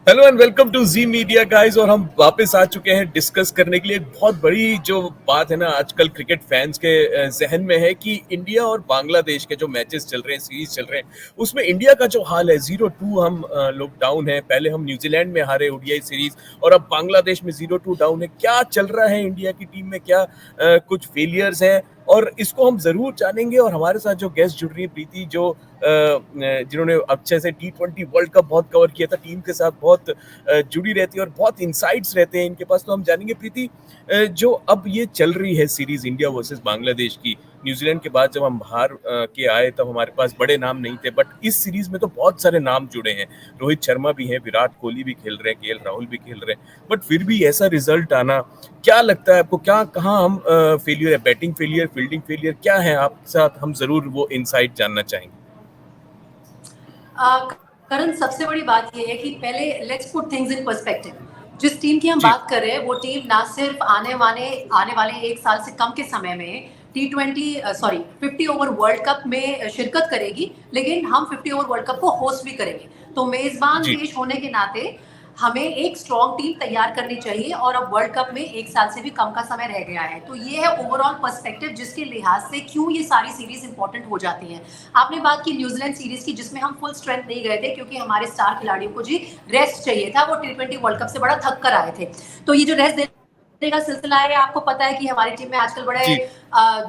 Hello and welcome to Zee Media guys. और हम वापस आ चुके हैं डिस्कस करने के लिए। एक बहुत बड़ी जो बात है ना आजकल क्रिकेट फैंस के जहन में है कि इंडिया और बांग्लादेश के जो मैचेस चल रहे हैं, सीरीज चल रहे हैं, उसमें इंडिया का जो हाल है 0-2 हम लोग डाउन है। पहले हम न्यूजीलैंड में हारे ओडीआई सीरीज और अब बांग्लादेश में 0-2 डाउन है। क्या चल रहा है इंडिया की टीम में? क्या कुछ फेलियर्स हैं? और इसको हम जरूर जानेंगे। और हमारे साथ जो गेस्ट जुड़ रही है प्रीति, जो जिन्होंने अच्छे से T20 वर्ल्ड कप बहुत कवर किया था, टीम के साथ बहुत जुड़ी रहती है और बहुत इनसाइट्स रहते हैं इनके पास। तो हम जानेंगे प्रीति, जो अब ये चल रही है सीरीज इंडिया वर्सेस बांग्लादेश की, न्यूजीलैंड के बाद जब हम बाहर के आए तब हमारे पास बड़े नाम नहीं थे, बट इस सीरीज में तो बहुत सारे नाम जुड़े हैं। रोहित शर्मा भी हैं, विराट कोहली भी खेल रहे हैं, केएल राहुल भी खेल रहे हैं, बट फिर भी ऐसा रिजल्ट आना, क्या लगता है आपको? क्या कहाँ हम फेलियर है? बैटिंग फेलियर, फील्डिंग फेलियर, क्या है? आपके साथ हम जरूर वो इनसाइट जानना चाहेंगे। करण, सबसे बड़ी बात यह है कि पहले let's put things in perspective. जिस टीम की हम जी। बात कर रहे हैं वो टीम ना सिर्फ आने वाले एक साल से कम के समय में T20 50 ओवर वर्ल्ड कप में शिरकत करेगी, लेकिन हम 50 ओवर वर्ल्ड कप को होस्ट भी करेंगे। तो मेजबान जी। देश होने के नाते हमें एक स्ट्रॉन्ग टीम तैयार करनी चाहिए, और अब वर्ल्ड कप में एक साल से भी कम का समय रह गया है। तो ये है ओवरऑल पर्सपेक्टिव जिसके लिहाज से क्यों ये सारी सीरीज इंपॉर्टेंट हो जाती हैं। आपने बात की न्यूजीलैंड सीरीज की, जिसमें हम फुल स्ट्रेंथ नहीं गए थे क्योंकि हमारे स्टार खिलाड़ियों को जी रेस्ट चाहिए था। वो T20 वर्ल्ड कप से बड़ा थक कर आए थे। तो ये जो रेस्ट देने का सिलसिला है, आपको पता है कि हमारी टीम में आजकल बड़े जी।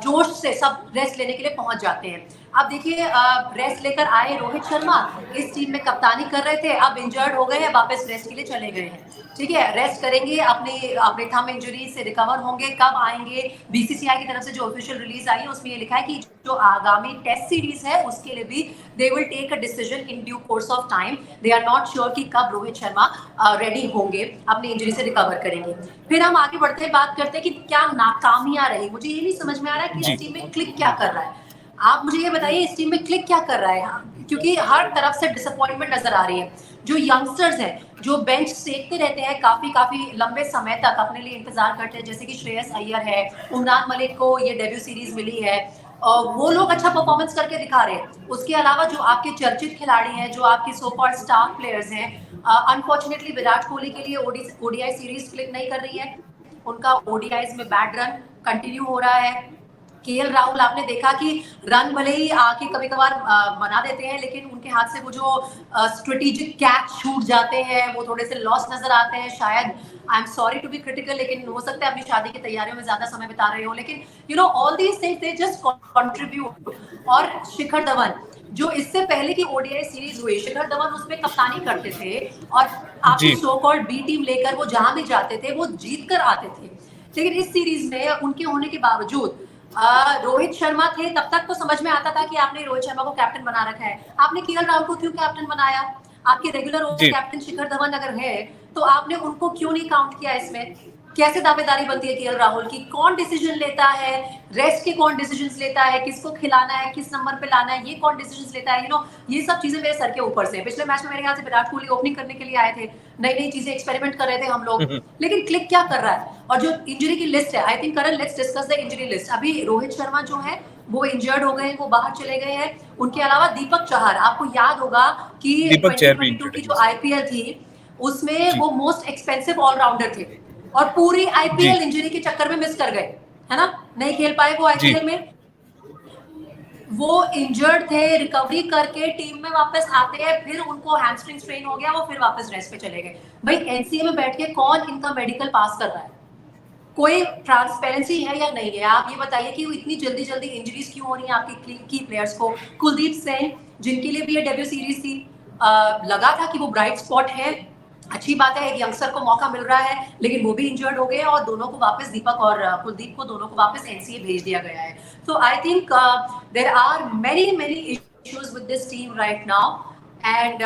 जोश से सब रेस्ट लेने के लिए पहुंच जाते हैं। अब देखिए, रेस्ट लेकर आए रोहित शर्मा इस टीम में कप्तानी कर रहे थे, अब इंजर्ड हो गए हैं, वापस रेस्ट के लिए चले गए हैं। ठीक है, रेस्ट करेंगे, अपने अपने थंब इंजरी से रिकवर होंगे, कब आएंगे? बीसीसीआई की तरफ से जो ऑफिशियल रिलीज आई है उसमें ये लिखा है कि जो आगामी टेस्ट सीरीज है उसके लिए भी they will take a decision in due course of time. They are not sure कि कब रोहित शर्मा रेडी होंगे, अपनी इंजरी से रिकवर करेंगे। फिर हम आगे बढ़ते हैं, बात करते हैं कि क्या नाकामियां रही। मुझे ये नहीं समझ में आ रहा है कि जी। इस टीम में क्लिक क्या कर रहा है। आप मुझे ये बताइए, इस टीम में क्लिक क्या कर रहा है? क्योंकि हर तरफ से डिसअपॉइंटमेंट नजर आ रही है। जो यंगस्टर्स हैं, जो बेंच सेकते रहते हैं काफी काफी लंबे समय तक, अपने लिए इंतजार करते हैं, जैसे कि श्रेयस अय्यर है, उमरान मलिक को ये डेब्यू सीरीज मिली है, और वो लोग अच्छा परफॉर्मेंस करके दिखा रहे हैं। उसके अलावा जो आपके चर्चित खिलाड़ी हैं, जो आपके सो कॉल्ड स्टार प्लेयर्स हैं, अनफॉर्चुनेटली विराट कोहली के लिए ओडीआई सीरीज क्लिक नहीं कर रही है। उनका ओडीआईज में बैड रन कंटिन्यू हो रहा है। केएल राहुल, आपने देखा कि रन भले ही आके कभी कभार बना देते हैं, लेकिन उनके हाथ से वो जो स्ट्रेटेजिक कैच छूट जाते हैं, वो थोड़े से लॉस नजर आते हैं। शायद, I am sorry to be critical, लेकिन हो सकता है अपनी शादी की तैयारियों में ज्यादा समय बिता रहे हो, लेकिन all these things they just contribute. और शिखर धवन, जो इससे पहले की ओडीआई सीरीज हुई, शिखर धवन उसमें कप्तानी करते थे, और आपकी जी। सो कॉल्ड बी टीम लेकर वो जहां भी जाते थे वो जीत कर आते थे। लेकिन इस सीरीज में उनके होने के बावजूद रोहित शर्मा थे, तब तक तो समझ में आता था कि आपने रोहित शर्मा को कैप्टन बना रखा है। आपने केएल राहुल को क्यों कैप्टन बनाया? आपके रेगुलर जी। कैप्टन शिखर धवन अगर है, तो आपने उनको क्यों नहीं काउंट किया इसमें? कैसे दावेदारी बनती है केएल राहुल की? कौन डिसीजन लेता है? रेस्ट के कौन डिसीजन लेता है? किसको खिलाना है, किस नंबर पे लाना है, ये कौन डिसीजन लेता है? ये सब चीजें मेरे सर के ऊपर से। पिछले मैच में मेरे ख्याल से विराट कोहली ओपनिंग करने के लिए आए थे, नई नई चीजें एक्सपेरिमेंट कर रहे थे हम लोग, लेकिन क्लिक क्या कर रहा है? और जो इंजरी की लिस्ट है, I think Karan, let's discuss the injury list. अभी रोहित शर्मा जो है वो इंजर्ड हो गए हैं, वो बाहर चले गए हैं। उनके अलावा दीपक चहर, आपको याद होगा कि दीपक चहर भी 2022 इंजर्ड की है जो जी। आईपीएल थी उसमें जी। वो मोस्ट एक्सपेंसिव ऑलराउंडर थे, और पूरी जी। आईपीएल इंजरी के चक्कर में मिस कर गए, है ना? नहीं खेल पाए वो जी। आईपीएल में। वो इंजर्ड थे, रिकवरी करके टीम में वापस आते हैं, फिर उनको हैमस्ट्रिंग स्ट्रेन हो गया, वो फिर वापस रेस्ट पे चले गए। भाई, एनसीए में बैठ के कौन इनका मेडिकल पास कर रहा है? कोई ट्रांसपेरेंसी है या नहीं है? आप ये बताइए कि इतनी जल्दी जल्दी इंजरीज क्यों हो रही हैं आपके की प्लेयर्स को? कुलदीप सेन, जिनके लिए भी ये डेब्यू सीरीज थी, लगा था कि वो ब्राइट स्पॉट है, अच्छी बात है, एक यंगस्टर को मौका मिल रहा है, लेकिन वो भी इंजर्ड हो गए, और दोनों को वापस, दीपक और कुलदीप को, दोनों को वापस एनसीए भेज दिया गया है। तो I think there are many many issues with this team right now, and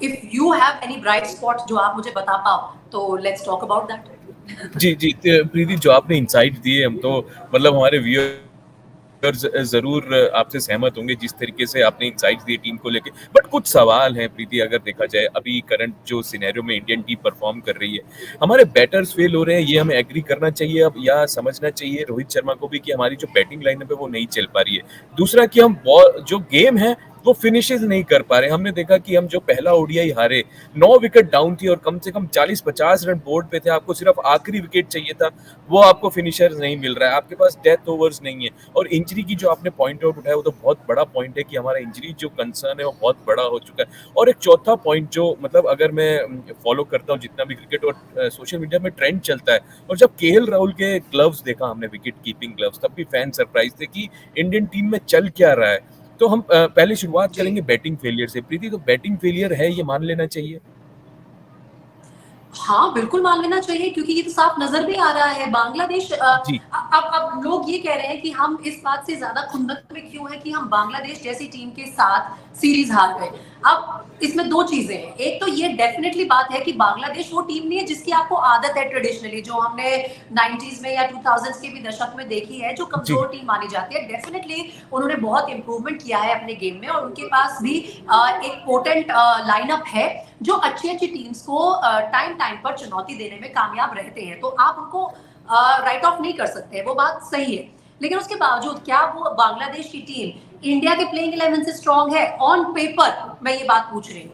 if you have any bright spot जो आप मुझे बता पाओ, तो लेट्स टॉक अबाउट दैट। जी। जी। प्रीति, जो आपने इंसाइट दिए, हम तो मतलब हमारे व्यूअर्स जरूर आपसे सहमत होंगे जिस तरीके से आपने इंसाइट्स दिए टीम को लेके। बट कुछ सवाल हैं प्रीति, अगर देखा जाए अभी करंट जो सिनेरियो में इंडियन टीम परफॉर्म कर रही है, हमारे बैटर्स फेल हो रहे हैं, ये हमें एग्री करना चाहिए अब, या समझना चाहिए रोहित शर्मा को भी कि हमारी जो बैटिंग लाइनअप है वो नहीं चल पा रही है? दूसरा कि हम जो गेम है वो फिनिशेस नहीं कर पा रहे। हमने देखा कि हम जो पहला ओडीआई हारे, 9 विकेट डाउन थी और कम से कम 40-50 रन बोर्ड पे थे, आपको सिर्फ आखिरी विकेट चाहिए था, वो आपको फिनिशर नहीं मिल रहा है, आपके पास डेथ ओवर्स नहीं है। और इंजरी की जो आपने पॉइंट आउट उठाया, वो तो बहुत बड़ा पॉइंट है कि हमारा इंजरी जो कंसर्न है वो बहुत बड़ा हो चुका है। और एक चौथा पॉइंट जो मतलब अगर मैं फॉलो करता हूँ जितना भी क्रिकेट और सोशल मीडिया में ट्रेंड चलता है, और जब केएल राहुल के ग्लव्स देखा हमने, विकेट कीपिंग ग्लव्स, तब भी फैन सरप्राइज थे कि इंडियन टीम में चल क्या रहा है। तो हम पहले शुरुआत जी। करेंगे बैटिंग फेलियर से। प्रीति, तो बैटिंग फेलियर है, ये मान लेना चाहिए? हाँ, बिल्कुल मान लेना चाहिए क्योंकि ये तो साफ नज़र भी आ रहा है। बांग्लादेश जी, अब लोग ये कह रहे हैं कि हम इस बात से ज़्यादा खुंदक में क्यों हैं कि हम बांग्लादेश जैसी टीम के साथ सीरीज़ हार गए। अब इसमें 2 चीज़ें हैं। एक तो ये डेफ़िनेटली बात है कि बांग्लादेश वो टीम नहीं है जिसकी आपको आदत है ट्रेडिशनली, जो हमने 90s में या 2000s के भी दशक में देखी है, जो जी, कमज़ोर टीम मानी जाती है। डेफ़िनेटली उन्होंने बहुत इम्प्रूवमेंट किया है अपने गेम में और उनके पास भी एक पोटेंट लाइनअप है जो अच्छी-अच्छी टीम्स को टाइम पर चुनौती देने में कामयाब रहते हैं। तो आप उनको राइट ऑफ नहीं कर सकते, वो बात सही है। लेकिन उसके बावजूद क्या वो बांग्लादेश की टीम इंडिया के प्लेइंग 11 से स्ट्रॉन्ग है? ऑन पेपर मैं ये बात पूछ रही हूँ।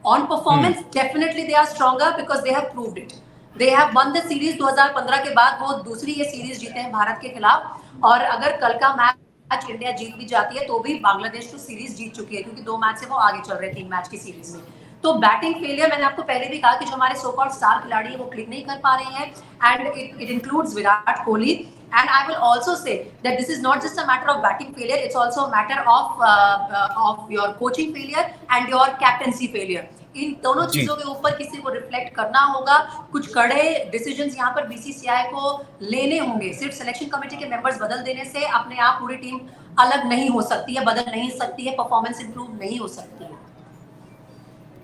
ऑन हुँ, performance definitely they are stronger because they have proved it. They have won the series 2015 के बाद वो दूसरी ये सीरीज जीते हैं भारत के खिलाफ और अगर कल का मैच इंडिया जीत भी जाती है तो भी बांग्लादेश तो सीरीज जीत चुकी है क्योंकि 2 मैच से वो आगे चल रहे हैं 3 मैच की सीरीज में। तो बैटिंग फेलियर मैंने आपको पहले भी कहा कि जो हमारे सो कॉल्ड स्टार खिलाड़ी हैं वो क्लिक नहीं कर पा रहे हैं and it includes Virat Kohli and I will also say that this is not just a matter of batting failure, it's also a matter of your coaching failure and your captaincy failure. इन दोनों जी। चीजों के ऊपर किसी को रिफ्लेक्ट करना होगा, कुछ कड़े डिसीजंस यहाँ पर बीसीसीआई को लेने होंगे। सिर्फ सिलेक्शन कमेटी के मेंबर्स बदल देने से अपने आप पूरी टीम अलग नहीं हो सकती है, बदल नहीं सकती है, परफॉर्मेंस इंप्रूव नहीं हो सकती है।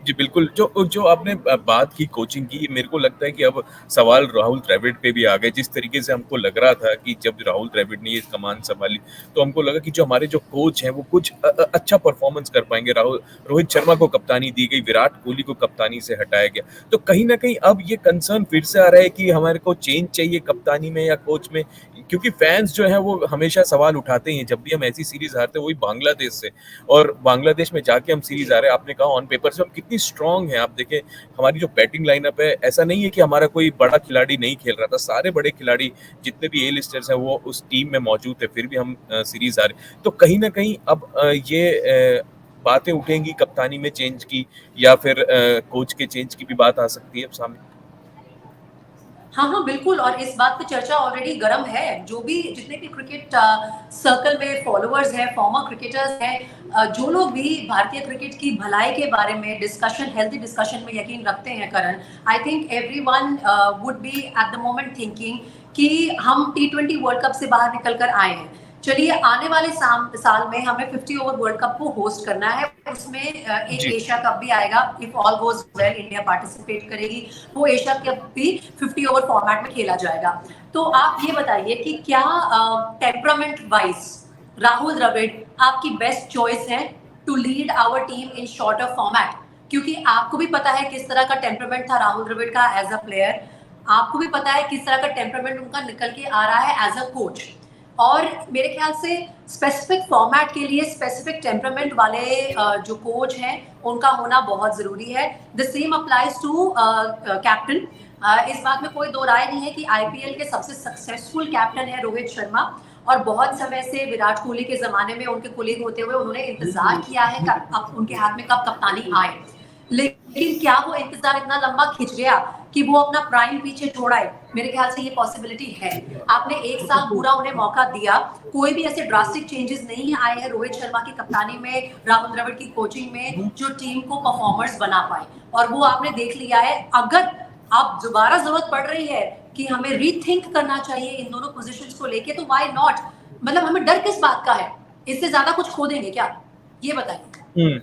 जी, बिल्कुल, जो जो आपने बात की कोचिंग की, मेरे को लगता है कि अब सवाल राहुल द्रविड़ पे भी आ गए। जिस तरीके से हमको लग रहा था कि जब राहुल द्रविड़ ने ये कमान सँभाली, तो हमको लगा कि जो हमारे जो कोच हैं, वो कुछ अच्छा परफ़ॉर्मेंस कर पाएँगे। रोहित शर्मा को कप्तानी दी गई, विराट कोहली को कप्तानी से हटाया गया। तो कहीं न कहीं अब ये कंसर्न फिर से आ रहा है कि हमारे को चेंज चाहिए कप्तानी में या कोच में, क्योंकि फैन्स जो हैं, वो हमेशा सवाल उठाते ही हैं, जब भी हम ऐसी सीरीज़ हारते हैं, वही बांग्लादेश से। और बांग्लादेश में जाके हम सीरीज आ रहे हैं, आपने कहा ऑन पेपर से हम कितनी स्ट्रांग है। आप देखें हमारी जो बैटिंग लाइनअप है, ऐसा नहीं है कि हमारा कोई बड़ा खिलाड़ी नहीं खेल रहा था, सारे बड़े खिलाड़ी जितने भी ए लिस्टर्स हैं वो उस टीम में मौजूद थे, फिर भी हम सीरीज आ रहे। तो कहीं ना कहीं अब बातें उठेंगी कप्तानी में चेंज की, या फिर कोच के चेंज की भी बात आ सकती है सामने। हाँ, हाँ, बिल्कुल और इस बात पे चर्चा ऑलरेडी गर्म है। जो भी जितने भी क्रिकेट सर्कल में फॉलोअर्स हैं, फॉर्मर क्रिकेटर्स हैं जो लोग भी भारतीय क्रिकेट की भलाई के बारे में डिस्कशन, हेल्दी डिस्कशन में यकीन रखते हैं Karan, I think everyone would be at the moment thinking कि हम टी20 वर्ल्ड कप से बाहर निकल कर आए हैं। चलिए आने वाले साल में हमें 50 ओवर वर्ल्ड कप को होस्ट करना है। उसमें एक जी, एशिया कप भी आएगा। If all goes well India participate करेगी। वो एशिया कप भी 50 ओवर फॉर्मेट में खेला जाएगा। तो आप ये बताइए कि क्या टेम्परामेंट वाइज राहुल द्रविड़ आपकी बेस्ट चॉइस है to lead our team in shorter format? क्योंकि आपको भी पता है किस तरह का टेम्परामेंट था राहुल द्रविड़ का एज अ प्लेयर, आपको भी पता है किस तरह का टेम्परामेंट उनका निकल के आ रहा है एज अ कोच। और मेरे ख्याल से स्पेसिफिक फॉर्मेट के लिए स्पेसिफिक टेम्परामेंट वाले जो कोच हैं उनका होना बहुत ज़रूरी है। The same applies to captain. इस बात में कोई दो राय नहीं है कि आईपीएल के सबसे सक्सेसफुल कैप्टन है रोहित शर्मा और बहुत समय से विराट कोहली के ज़माने में उनके कुलीग होते हुए उन्होंने इंतज़ार किया है अब उनके हाथ में कब कप्तानी आए। लेकिन क्या वो इंतजार इतना लंबा खिंच गया कि वो अपना प्राइम पीछे छोड़ाए? मेरे ख्याल से ये पॉसिबिलिटी है। आपने 1 साल पूरा उन्हें मौका दिया, कोई भी ऐसे ड्रास्टिक चेंजेस नहीं आए हैं रोहित शर्मा की कप्तानी में, राहुल द्रविड़ की कोचिंग में जो टीम को परफॉर्मर्स बना पाए और वो आपने देख लिया है। अगर अब दोबारा जरूरत पड़ रही है कि हमें रीथिंक करना चाहिए इन दोनों पोजीशंस को लेके तो व्हाई नॉट? मतलब हमें डर किस बात का है? इससे ज्यादा कुछ खो देंगे क्या? ये बताइए। हम्म।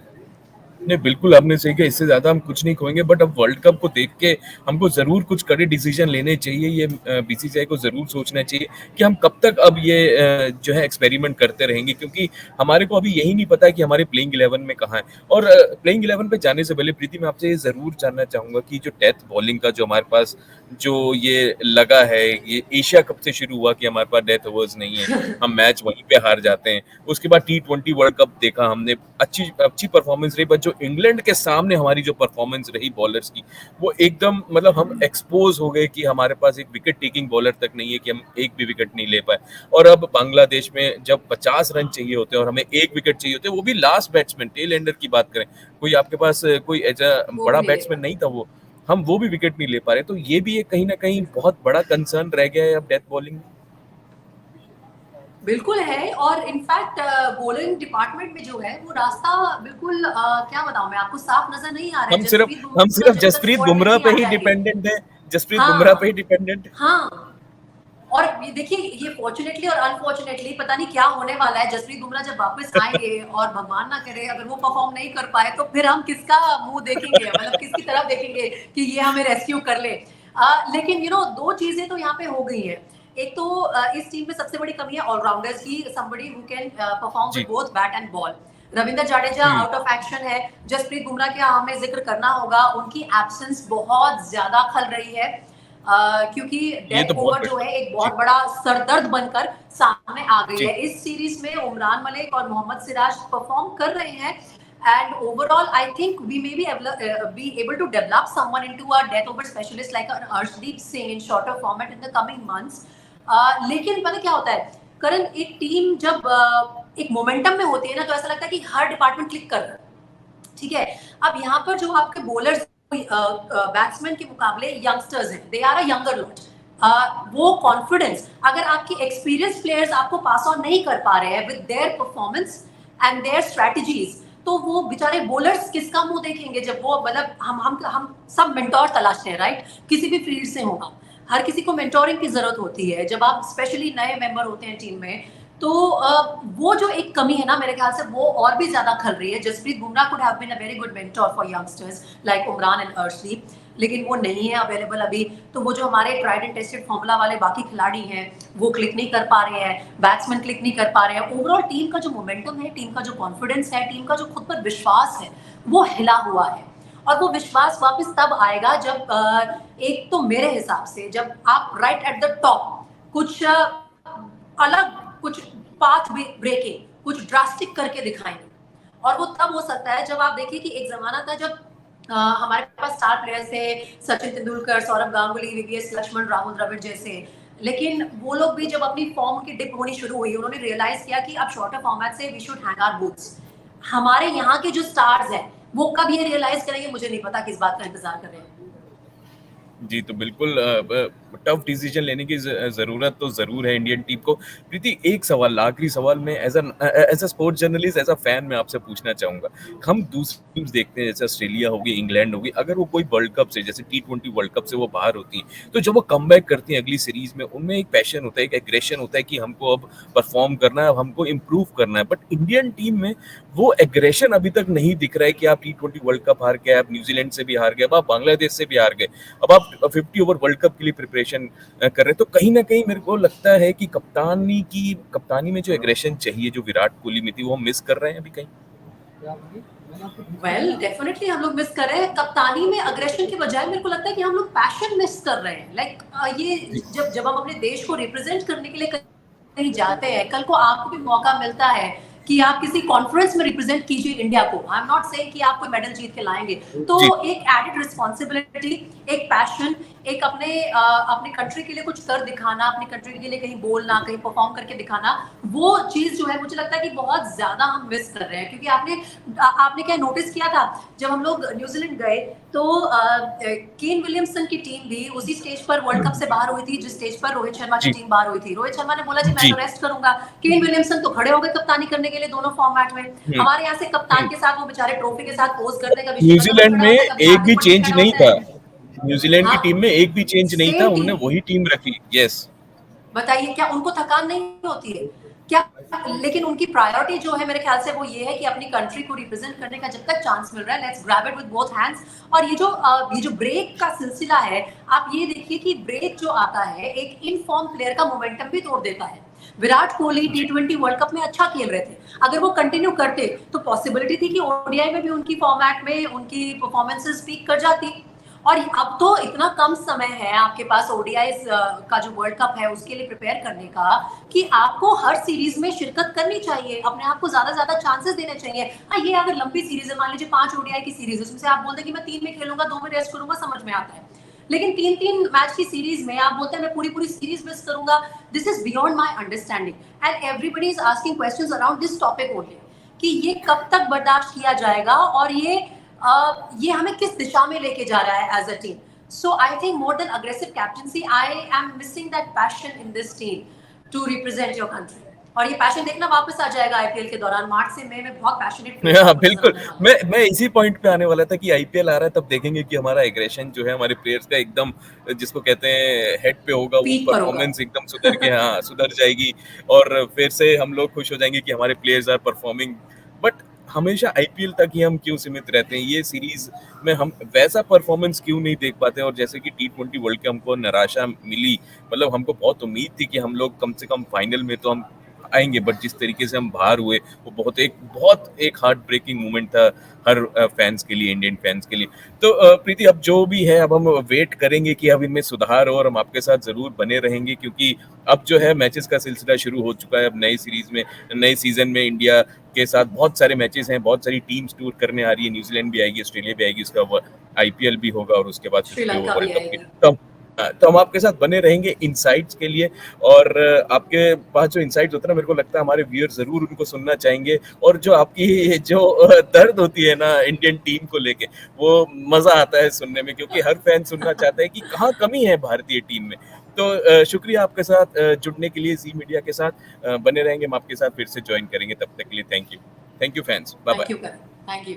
नहीं, बिल्कुल आपने सही कहा, इससे ज़्यादा हम कुछ नहीं खोएँगे, बट अब वर्ल्ड कप को देख के हमको ज़रूर कुछ कड़े डिसीज़न लेने चाहिए। ये बीसीसीआई को ज़रूर सोचना चाहिए कि हम कब तक अब ये जो है एक्सपेरिमेंट करते रहेंगे, क्योंकि हमारे को अभी यही नहीं पता है कि हमारे प्लेइंग 11 में कहाँ है। और प्लेइंग 11 पे जाने से पहले प्रीति, मैं आपसे ये ज़रूर जानना चाहूँगा कि जो डेथ बॉलिंग का जो हमारे पास जो ये लगा है, ये एशिया कप से शुरू हुआ कि हमारे पास डेथ ओवर्स नहीं है, हम मैच वहीं पे हार जाते हैं। उसके बाद T20 वर्ल्ड कप देखा हमने, अच्छी अच्छी परफॉर्मेंस रही, बट जो इंग्लैंड के सामने हमारी जो परफॉर्मेंस रही बॉलर्स की, वो एकदम मतलब हम एक्सपोज हो गए कि हमारे पास एक विकेट टेकिंग बॉलर तक नहीं है, कि हम एक भी विकेट नहीं ले पाए। और अब बांग्लादेश में जब 50 रन चाहिए होते हैं और हमें एक विकेट चाहिए होते हैं, वो भी लास्ट बैट्समैन टेल एंडर की बात करें, कोई आपके पास कोई ऐसा वो बड़ा भी नहीं बैट्समैन लेगा। नहीं था, वो हम वो भी विकेट नहीं ले पा रहे। तो ये भी एक कहीं ना कहीं बहुत बड़ा कंसर्न रह गया है अब डेथ बॉलिंग में। बिल्कुल है, और इनफैक्ट बॉलिंग डिपार्टमेंट में जो है वो रास्ता बिल्कुल क्या बताऊं मैं आपको, साफ नजर नहीं आ रहा है। हम सिर्फ जसप्रीत हम बुमराह सिर्फ जब तक जसप्रीत स्क्वाड में बुमराह नहीं पे आ ही जाएंगे। डिपेंडेंट है, जसप्रीत बुमराह पे ही हाँ, डिपेंडेंट। हाँ। और ये देखिए, ये फॉर्चुनेटली और अनफॉर्चुनेटली पता नहीं क्या होने वाला है। जसप्रीत बुमराह जब वापस आएंगे और भगवान ना करे अगर वो परफॉर्म नहीं कर पाए, तो फिर हम किसका मुंह देखेंगे, मतलब किसकी तरफ देखेंगे कि ये हमें रेस्क्यू कर ले। लेकिन दो चीजें तो यहाँ पे हो गई है। एक तो इस टीम में सबसे बड़ी कमी है ऑलराउंडर्स की, somebody who can perform with जी। Both bat and ball. Ravindra Jadeja hmm. Out of action है। जसप्रीत बुमराह के हमें जिक्र करना होगा, उनकी एब्सेंस बहुत ज्यादा खल रही है। क्योंकि ये डेथ तो बहुत ओवर जो है एक बड़ी जी। बहुत बड़ा सरदर्द बनकर सामने आ गई जी। है। इस सीरीज में उमरान मलिक और मोहम्मद सिराज परफॉर्म कर रहे हैं, and overall I think we may be able to develop someone into a death over specialist like an Arshdeep Singh in shorter format in the coming months. लेकिन पता क्या होता है करण, एक टीम जब एक मोमेंटम में होती है ना, तो ऐसा लगता है कि हर डिपार्टमेंट क्लिक कर रहा है। ठीक है, अब यहाँ पर जो आपके बॉलर्स बैट्समैन के मुकाबले यंगस्टर्स हैं, they are a younger lot. वो कॉन्फिडेंस अगर आपकी एक्सपीरियंस प्लेयर्स आपको पास ऑन नहीं कर पा रहे हैं with their performance and their strategies, तो वो बेचारे बॉलर्स किसका मुंह देखेंगे। जब वो मतलब हम सब मेंटोर तलाशते हैं, राइट, किसी भी फील्ड से होगा, हर किसी को मेंटोरिंग की जरूरत होती है जब आप स्पेशली नए मेंबर होते हैं टीम में। तो वो जो एक कमी है ना, मेरे ख्याल से वो और भी ज्यादा खल रही है। Jasprit Bumrah could have been a very good mentor for youngsters like Umran and Arshdeep, लेकिन वो नहीं है अवेलेबल अभी। तो वो जो हमारे ट्राइड एंड टेस्टेड फॉर्मूला वाले बाकी खिलाड़ी हैं वो क्लिक नहीं कर पा रहे हैं, बैट्समैन क्लिक नहीं कर पा रहे हैं। ओवरऑल टीम का जो मोमेंटम है, टीम का जो कॉन्फिडेंस है, टीम का जो खुद पर विश्वास है, वो हिला हुआ है। और वो विश्वास वापस तब आएगा जब एक तो मेरे हिसाब से जब आप राइट एट द टॉप कुछ अलग, कुछ पाथ ब्रेकिंग, कुछ ड्रास्टिक करके दिखाएंगे। और वो तब हो सकता है जब आप देखिए कि एक जमाना था जब हमारे पास स्टार प्लेयर्स थे, सचिन तेंदुलकर, सौरभ गांगुली, वीवीएस लक्ष्मण, राहुल द्रविड़ जैसे। लेकिन वो लोग भी जब अपनी फॉर्म की डिप होनी शुरू हुई, उन्होंने रियलाइज किया कि अब शॉर्टर फॉर्मेट से we should hang our boots. हमारे यहाँ के जो स्टार्स हैं वो कब ये रियलाइज करेंगे, मुझे नहीं पता, किस बात का इंतजार कर रहे हैं। जी, तो बिल्कुल टफ डिसीजन लेने की ज़रूरत तो ज़रूर है इंडियन टीम को। प्रीति, एक सवाल, आखिरी सवाल मैं as a sports journalist, as a fan मैं आपसे पूछना चाहूँगा। हम दूसरी टीम्स देखते हैं, जैसे ऑस्ट्रेलिया होगी, इंग्लैंड होगी, अगर वो कोई वर्ल्ड कप से, जैसे T20 वर्ल्ड कप से वो बाहर होती हैं, तो जब वो कमबैक करती हैं अगली सीरीज़ में, उनमें एक पैशन होता है, एक एग्रेशन होता है कि हमको अब परफॉर्म करना है, अब हमको इम्प्रूव करना है। बट इंडियन टीम में वो एग्रेशन अभी तक नहीं दिख रहा है कि आप T20 वर्ल्ड कप हार गए, आप न्यूजीलैंड से भी हार गए, अब आप बांग्लादेश से भी हार गए, अब आप 50 ओवर वर्ल्ड कप के लिए प्रिपरेशन कर रहे हैं। तो कहीं ना कहीं मेरे को लगता है कि कप्तानी में जो एग्रेशन चाहिए, जो विराट कोहली में थी, वो हम मिस कर रहे हैं अभी कहीं। वेल डेफिनेटली हम लोग मिस कर रहे हैं। कप्तानी में अग्रेशन की बजाय मेरे को लगता है कि हम लोग पैशन मिस कर रहे हैं। लाइक ये जब हम अपने देश को रिप्रेजेंट करने के लिए कहीं जाते हैं, कल को आपको भी मौका मिलता है कि आप किसी कॉन्फ्रेंस में रिप्रेजेंट कीजिए इंडिया को। आई एम नॉट सेइंग कि आप कोई मेडल जीत के लाएंगे, तो एक एडेड रिस्पॉन्सिबिलिटी, एक पैशन, एक अपने कंट्री के लिए कुछ कर दिखाना, अपनी कंट्री के लिए कहीं बोलना, कहीं परफॉर्म करके दिखाना, वो चीज जो है मुझे लगता है कि बहुत ज्यादा हम मिस कर रहे हैं। क्योंकि आपने क्या नोटिस किया था जब हम लोग न्यूजीलैंड गए, तो केन विलियमसन की टीम भी उसी स्टेज पर वर्ल्ड कप से बाहर हुई थी जिस स्टेज पर रोहित शर्मा की टीम बाहर हुई थी। रोहित शर्मा ने बोला जी मैं तो रेस्ट करूंगा, केन विलियमसन तो खड़े हो गए कप्तानी करने के लिए दोनों फॉर्मेट में। हमारे यहाँ से कप्तान के साथ वो बेचारे ट्रॉफी के साथ पोज करने का न्यूजीलैंड में एक भी चेंज नहीं था, न्यूजीलैंड की हाँ, टीम में एक भी चेंज नहीं था, उन्होंने वही टीम रखी। यस, बताइए क्या उनको थकान नहीं होती है क्या? लेकिन उनकी प्रायोरिटी जो है मेरे ख्याल से वो ये है कि अपनी कंट्री को रिप्रेजेंट करने का जब तक चांस मिल रहा है, let's grab it with both hands. और ये जो ब्रेक का सिलसिला है, आप ये देखिए कि ब्रेक जो आता है एक इन फॉर्म प्लेयर का मोमेंटम भी तोड़ देता है। Virat Kohli T20 world cup में अच्छा खेल रहे थे, अगर वो कंटिन्यू करते तो पॉसिबिलिटी थी कि ओडीआई में भी उनकी फॉर्मेट में उनकी परफॉर्मेंसेस पीक कर जाती। और अब तो इतना कम समय है आपके पास ओडीआईज का जो वर्ल्ड कप है उसके लिए प्रिपेयर करने का कि आपको हर सीरीज में शिरकत करनी चाहिए, अपने आप को ज्यादा चांसेस देने चाहिए। हाँ, ये अगर लंबी सीरीज है, मान लीजिए 5 ओडीआई की सीरीज है, उसमें से आप बोलते हैं कि मैं 3 में खेलूंगा, 2 में रेस्ट करूंगा, समझ में आता है। लेकिन 3-3 मैच की सीरीज में आप बोलते हैं मैं पूरी सीरीज मिस करूंगा, this is beyond my understanding and everybody is asking questions around this topic only कि ये कब तक बर्दाश्त किया जाएगा और ये हमें किस दिशा में लेके जा रहा है as a team. So I think more than aggressive captaincy, I am missing that passion in this team to represent your country. और ये पैशन देखना वापस आ जाएगा आईपीएल के दौरान, मार्च से मई में बहुत पैशनेट हाँ, बिल्कुल। मैं इसी पॉइंट पे आने वाला था कि आईपीएल आ रहा है, तब देखेंगे कि हमारा एग्रेशन जो है हमारे प्लेयर्स का एकदम, जिसको कहते हैं हेड पे होगा, वो पीक पर होगा। परफॉर्मेंस एकदम सुधर के हाँ, सुधर जाएगी और फिर से हम लोग खुश हो जाएंगे कि हमारे प्लेयर्स आर परफॉर्मिंग। बट हमेशा आईपीएल तक ही हम क्यों सीमित रहते हैं? ये सीरीज में हम वैसा परफॉर्मेंस क्यों नहीं देख पाते? और जैसे कि टी20 वर्ल्ड कप हमको निराशा मिली, मतलब हमको बहुत उम्मीद थी कि हम लोग कम से कम फाइनल में तो हम आएंगे, बट जिस तरीके से हम बाहर हुए वो बहुत एक हार्ट ब्रेकिंग मोमेंट था हर फैंस के लिए, इंडियन फैंस के लिए। तो प्रीति, अब जो भी है, अब हम वेट करेंगे कि अब इनमें सुधार हो और हम आपके साथ जरूर बने रहेंगे, क्योंकि अब जो है मैचेस का सिलसिला शुरू हो चुका है। अब नई सीरीज में, नए सीजन में इंडिया के साथ बहुत सारे मैचेस हैं, बहुत सारी टीम्स टूर करने आ रही है, न्यूजीलैंड भी आएगी, ऑस्ट्रेलिया भी आएगी, उसका आईपीएल भी होगा और उसके बाद फिर श्रीलंका भी वर्ल्ड कप भी। आएगी। तो हम आपके साथ बने रहेंगे इनसाइट्स के लिए, और आपके पास जो इनसाइट्स होते हैं ना, मेरे को लगता है हमारे व्यूअर्स जरूर उनको सुनना चाहेंगे। और जो आपकी जो दर्द होती है ना इंडियन टीम को लेके, वो मजा आता है सुनने में, क्योंकि हर फैन सुनना चाहता है कि कहाँ कमी है भारतीय टीम में। तो शुक्रिया आपके साथ जुड़ने के लिए, जी मीडिया के साथ बने रहेंगे, हम आपके साथ फिर से ज्वाइन करेंगे। तब तक के लिए thank you fans, bye bye. Thank you.